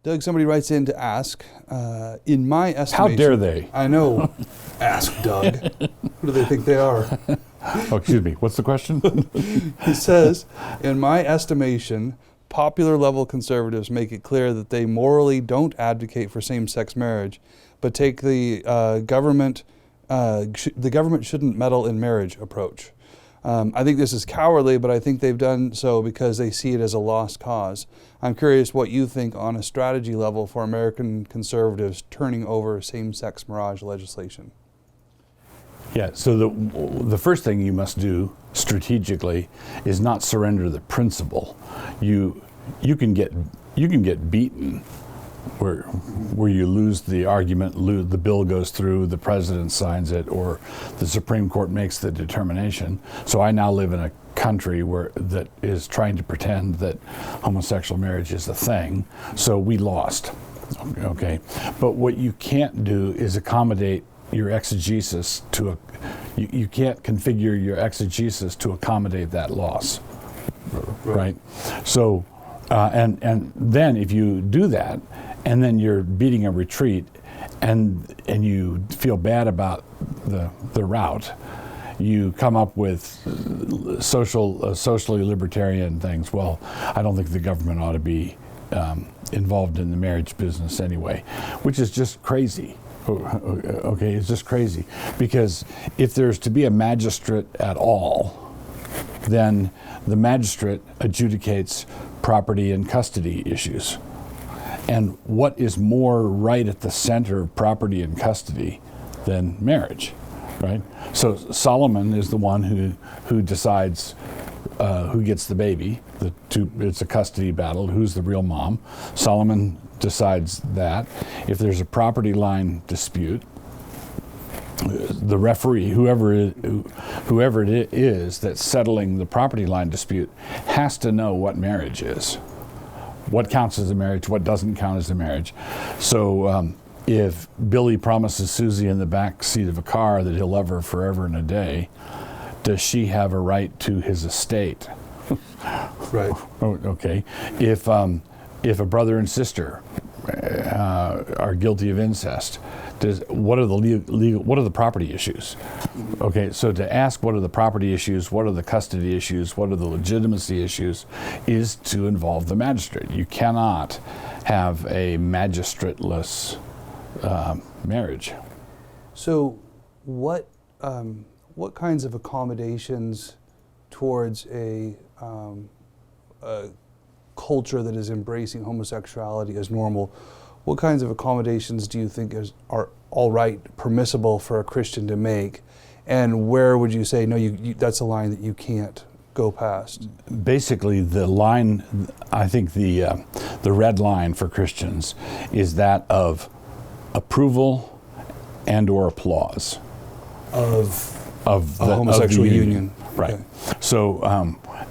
Doug, somebody writes in to ask, in my estimation... How dare they? I know. Ask Doug. Who do they think they are? Oh, excuse me. What's the question? He says, in my estimation, popular level conservatives make it clear that they morally don't advocate for same-sex marriage, but take the government shouldn't meddle in marriage approach. I think this is cowardly, but I think they've done so because they see it as a lost cause. I'm curious what you think on a strategy level for American conservatives turning over same-sex Mirage legislation. Yeah, so the first thing you must do strategically is not surrender the principle. You can get beaten where you lose the argument, the bill goes through, the president signs it, or the Supreme Court makes the determination. So I now live in a country that is trying to pretend that homosexual marriage is a thing. So we lost. Okay, but what you can't do is accommodate your exegesis to you can't configure your exegesis to accommodate that loss, right? So and then if you do that, and then you're beating a retreat, and you feel bad about the route, you come up with socially libertarian things. Well, I don't think the government ought to be involved in the marriage business anyway, which is just crazy. Okay, it's just crazy, because if there's to be a magistrate at all, then the magistrate adjudicates property and custody issues. And what is more right at the center of property and custody than marriage, right? So Solomon is the one who decides who gets the baby. It's a custody battle. Who's the real mom? Solomon decides that. If there's a property line dispute, the referee, whoever it is that's settling the property line dispute, has to know what marriage is. What counts as a marriage, what doesn't count as a marriage. So if Billy promises Susie in the back seat of a car that he'll love her forever and a day, does she have a right to his estate? Right. Okay. If a brother and sister are guilty of incest, what are the property issues? Okay, so to ask what are the property issues, what are the custody issues, what are the legitimacy issues, is to involve the magistrate. You cannot have a magistrateless marriage. So, what kinds of accommodations towards a culture that is embracing homosexuality as normal? What kinds of accommodations do you think are all right, permissible for a Christian to make? And where would you say, no, that's a line that you can't go past? Basically, the line, I think the red line for Christians is that of approval and or applause. Of the homosexual union. Right. Okay. So,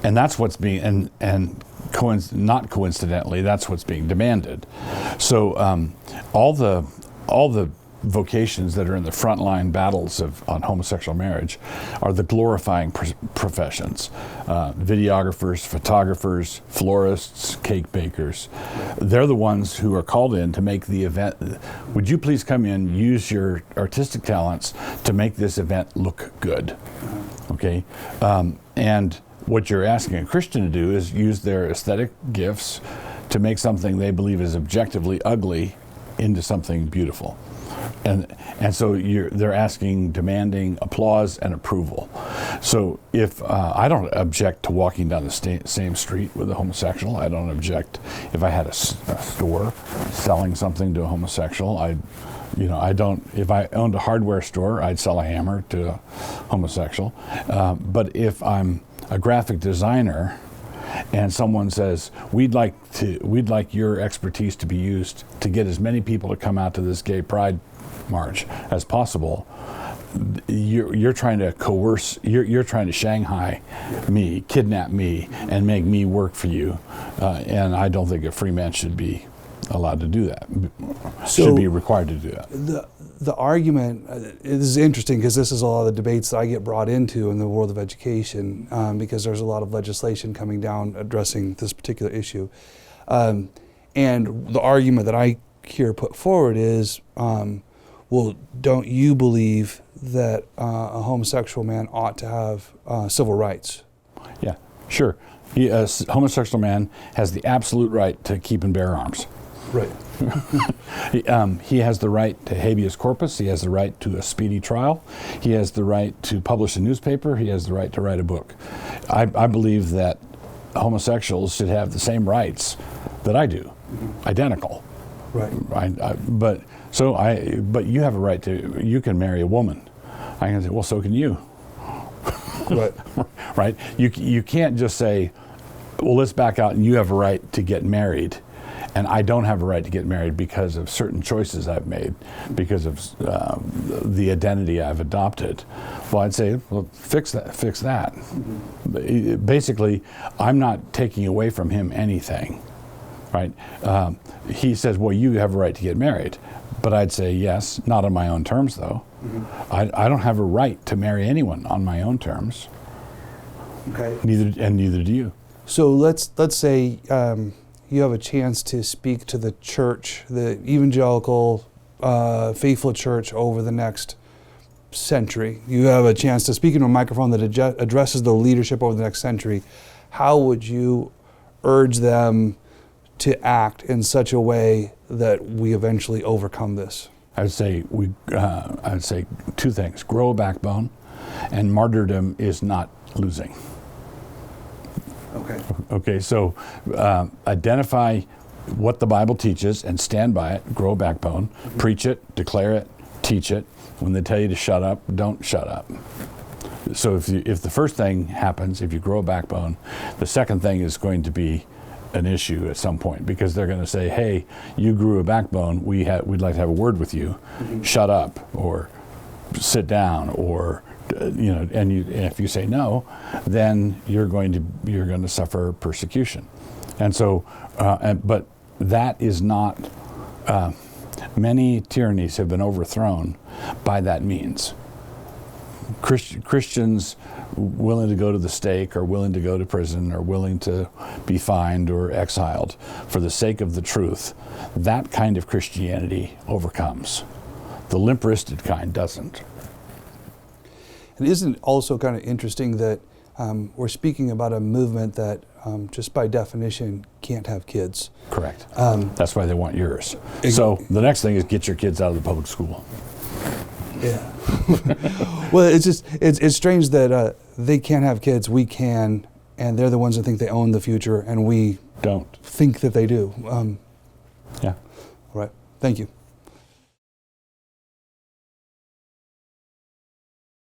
and that's what's being, not coincidentally, that's what's being demanded. So all the vocations that are in the frontline battles on homosexual marriage are the glorifying professions. Videographers, photographers, florists, cake bakers. They're the ones who are called in to make the event. Would you please come in, use your artistic talents to make this event look good? Okay? And what you're asking a Christian to do is use their aesthetic gifts to make something they believe is objectively ugly into something beautiful. And so they're demanding applause and approval. So if I don't object to walking down the same street with a homosexual, I don't object if I had a store selling something to a homosexual. If I owned a hardware store, I'd sell a hammer to a homosexual. But if I'm a graphic designer and someone says, we'd like your expertise to be used to get as many people to come out to this gay pride march as possible, you're trying to coerce, you're trying to Shanghai me, kidnap me, and make me work for you. And I don't think a free man should be allowed to do that, should be required to do that. The argument, this is interesting because this is a lot of the debates that I get brought into in the world of education, because there's a lot of legislation coming down addressing this particular issue. And the argument that I hear put forward is, well, don't you believe that a homosexual man ought to have civil rights? Yeah, sure. A homosexual man has the absolute right to keep and bear arms. Right. He has the right to habeas corpus. He has the right to a speedy trial. He has the right to publish a newspaper. He has the right to write a book. I believe that homosexuals should have the same rights that I do, identical. Right. But you have a right to. You can marry a woman. I can say, well, so can you. Right. Right. You can't just say, well, let's back out, and you have a right to get married. And I don't have a right to get married because of certain choices I've made, because of the identity I've adopted. Well, I'd say, well, fix that. Mm-hmm. Basically, I'm not taking away from him anything, right? He says, well, you have a right to get married. But I'd say, yes, not on my own terms, though. Mm-hmm. I don't have a right to marry anyone on my own terms. Okay. Neither do you. So let's say you have a chance to speak to the church, the evangelical, faithful church over the next century. You have a chance to speak into a microphone that addresses the leadership over the next century. How would you urge them to act in such a way that we eventually overcome this? I would say two things: grow a backbone, and martyrdom is not losing. Okay. Okay, so identify what the Bible teaches and stand by it, grow a backbone, preach it, declare it, teach it. When they tell you to shut up, don't shut up. So if the first thing happens, if you grow a backbone, the second thing is going to be an issue at some point, because they're going to say, hey, you grew a backbone, we'd like to have a word with you. Mm-hmm. Shut up, or sit down, or and if you say no, then you're going to suffer persecution. And so, but that is not. Many tyrannies have been overthrown by that means. Christians willing to go to the stake, or willing to go to prison, or willing to be fined or exiled for the sake of the truth, that kind of Christianity overcomes. The limp-wristed kind doesn't. And isn't it also kind of interesting that we're speaking about a movement that just by definition can't have kids? Correct. That's why they want yours. So the next thing is get your kids out of the public school. Yeah. Well, it's strange that they can't have kids, we can, and they're the ones that think they own the future, and we don't think that they do. Yeah. All right. Thank you.